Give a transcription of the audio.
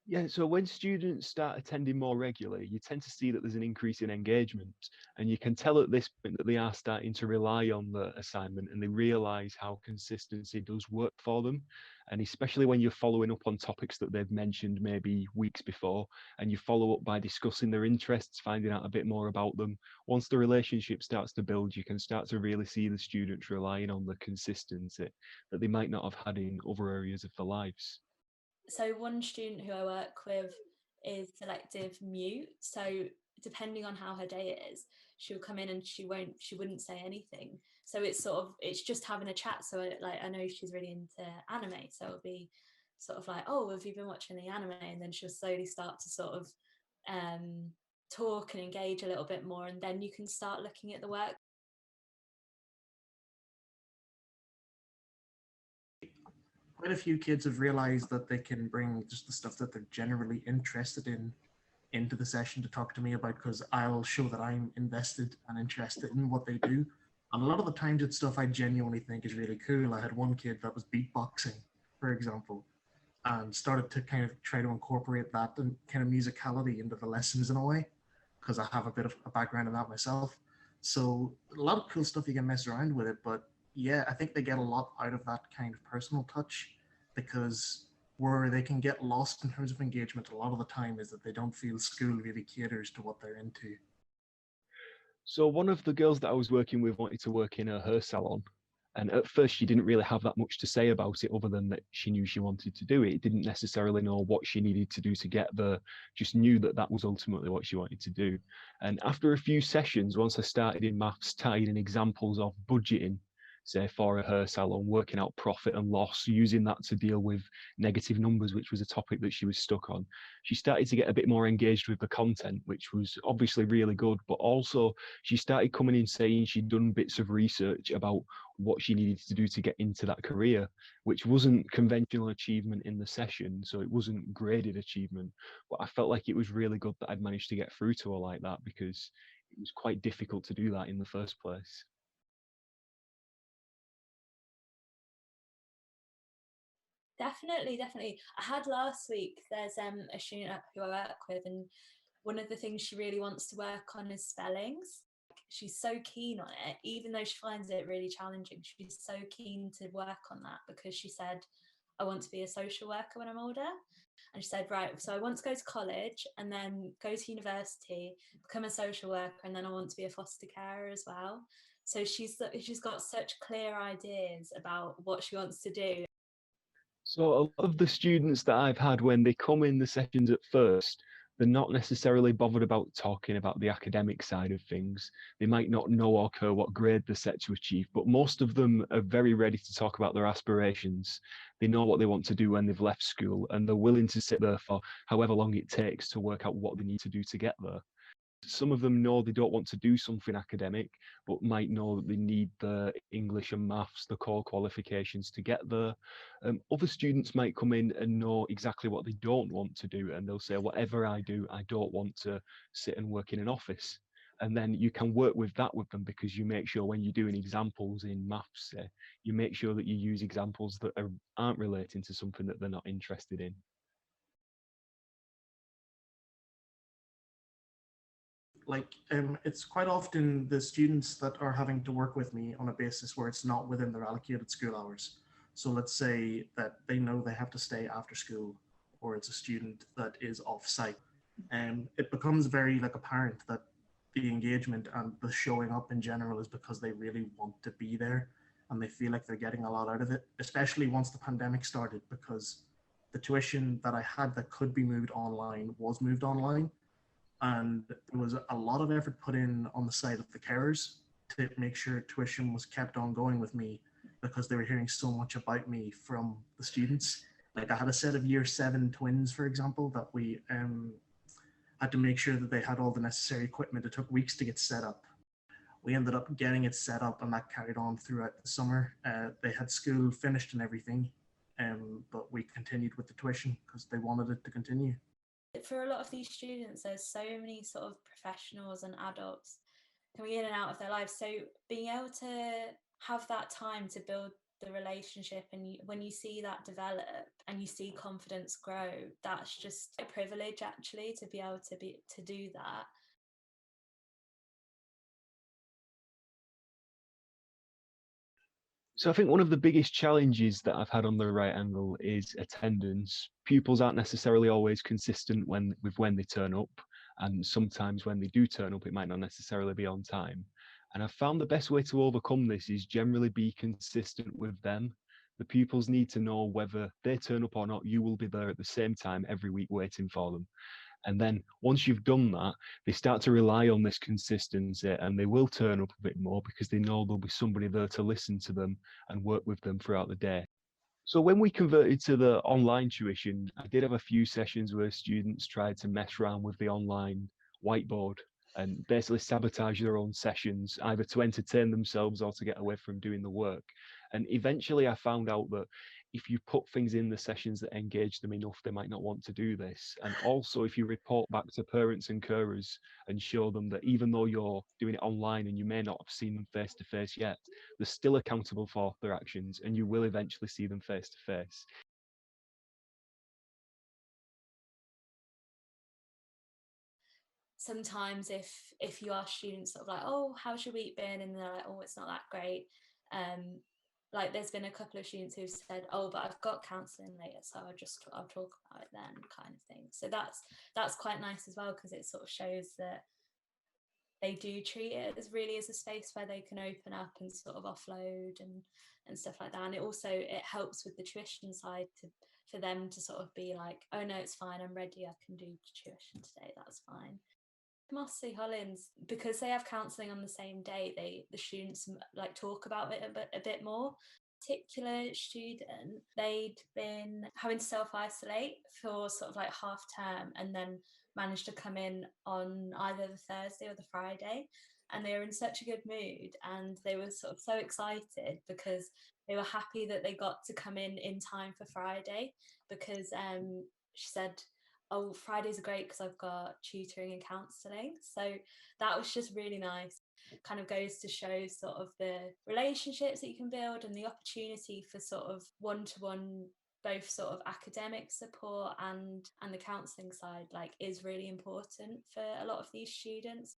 Yeah, so when students start attending more regularly, you tend to see that there's an increase in engagement, and you can tell at this point that they are starting to rely on the assignment and they realize how consistency does work for them. And especially when you're following up on topics that they've mentioned maybe weeks before, and you follow up by discussing their interests, finding out a bit more about them. Once the relationship starts to build, you can start to really see the students relying on the consistency that they might not have had in other areas of their lives. So one student who I work with is selective mute. So depending on how her day is, she'll come in and she wouldn't say anything. So it's sort of, it's just having a chat. So like, I know she's really into anime, so it'll be sort of like, oh, have you been watching the anime? And then she'll slowly start to sort of um talk and engage a little bit more, and then you can start looking at the work. Quite a few kids have realized that they can bring just the stuff that they're generally interested in into the session to talk to me about, because I'll show that I'm invested and interested in what they do. And a lot of the times it's stuff I genuinely think is really cool. I had one kid that was beatboxing, for example, and started to kind of try to incorporate that and kind of musicality into the lessons in a way, because I have a bit of a background in that myself. So a lot of cool stuff you can mess around with it, but yeah, I think they get a lot out of that kind of personal touch, because where they can get lost in terms of engagement a lot of the time is that they don't feel school really caters to what they're into. So one of the girls that I was working with wanted to work in a hair salon. And at first, she didn't really have that much to say about it, other than that she knew she wanted to do it. Didn't necessarily know what she needed to do to get there. Just knew that that was ultimately what she wanted to do. And after a few sessions, once I started in maths, tied in examples of budgeting, say for a hair salon, working out profit and loss, using that to deal with negative numbers, which was a topic that she was stuck on, she started to get a bit more engaged with the content, which was obviously really good. But also, she started coming in saying she'd done bits of research about what she needed to do to get into that career, which wasn't conventional achievement in the session. So it wasn't graded achievement. But I felt like it was really good that I'd managed to get through to her like that, because it was quite difficult to do that in the first place. Definitely, definitely. I had last week, there's a student who I work with, and one of the things she really wants to work on is spellings. She's so keen on it, even though she finds it really challenging. She's so keen to work on that because she said, I want to be a social worker when I'm older. And she said, right, so I want to go to college and then go to university, become a social worker, and then I want to be a foster carer as well. So she's got such clear ideas about what she wants to do. So a lot of the students that I've had, when they come in the sessions at first, they're not necessarily bothered about talking about the academic side of things. They might not know or care what grade they're set to achieve, but most of them are very ready to talk about their aspirations. They know what they want to do when they've left school, and they're willing to sit there for however long it takes to work out what they need to do to get there. Some of them know they don't want to do something academic, but might know that they need the English and maths, the core qualifications to get there. Other students might come in and know exactly what they don't want to do, and they'll say, whatever I do, I don't want to sit and work in an office. And then you can work with that with them, because you make sure when you're doing examples in maths, say, you make sure that you use examples that aren't relating to something that they're not interested in. Like, it's quite often the students that are having to work with me on a basis where it's not within their allocated school hours. So let's say that they know they have to stay after school, or it's a student that is off site. And it becomes very like apparent that the engagement and the showing up in general is because they really want to be there and they feel like they're getting a lot out of it, especially once the pandemic started, because the tuition that I had that could be moved online was moved online, and there was a lot of effort put in on the side of the carers to make sure tuition was kept on going with me, because they were hearing so much about me from the students. Like, I had a set of year 7 twins, for example, that we had to make sure that they had all the necessary equipment. It took weeks to get set up. We ended up getting it set up, and that carried on throughout the summer. They had school finished and everything, but we continued with the tuition because they wanted it to continue. For a lot of these students, there's so many sort of professionals and adults coming in and out of their lives. So being able to have that time to build the relationship, and when you see that develop and you see confidence grow, that's just a privilege actually, to be able to do that. So I think one of the biggest challenges that I've had on the right angle is attendance. Pupils aren't necessarily always consistent with when they turn up, and sometimes when they do turn up, it might not necessarily be on time. And I've found the best way to overcome this is generally be consistent with them. The pupils need to know whether they turn up or not, you will be there at the same time every week waiting for them. And then once you've done that, they start to rely on this consistency, and they will turn up a bit more because they know there'll be somebody there to listen to them and work with them throughout the day. So when we converted to the online tuition, I did have a few sessions where students tried to mess around with the online whiteboard and basically sabotage their own sessions, either to entertain themselves or to get away from doing the work. And eventually I found out that if you put things in the sessions that engage them enough, they might not want to do this. And also, if you report back to parents and carers and show them that even though you're doing it online and you may not have seen them face to face yet, they're still accountable for their actions, and you will eventually see them face to face. Sometimes if you ask students sort of like, oh, how's your week been, and they're like, oh, it's not that great, like there's been a couple of students who've said, oh, but I've got counselling later, so I'll talk about it then, kind of thing. So that's quite nice as well, because it sort of shows that they do treat it as really as a space where they can open up and sort of offload and stuff like that. And it helps with the tuition side for them to sort of be like, oh no, it's fine, I'm ready, I can do tuition today, that's fine. Mossy Hollins, because they have counselling on the same day, the students like talk about it a bit more. Particular student, they'd been having to self-isolate for sort of like half term, and then managed to come in on either the Thursday or the Friday, and they were in such a good mood, and they were sort of so excited because they were happy that they got to come in time for Friday, because she said, oh, Fridays are great because I've got tutoring and counselling. So that was just really nice. Kind of goes to show sort of the relationships that you can build, and the opportunity for sort of one-to-one, both sort of academic support and the counselling side, like, is really important for a lot of these students.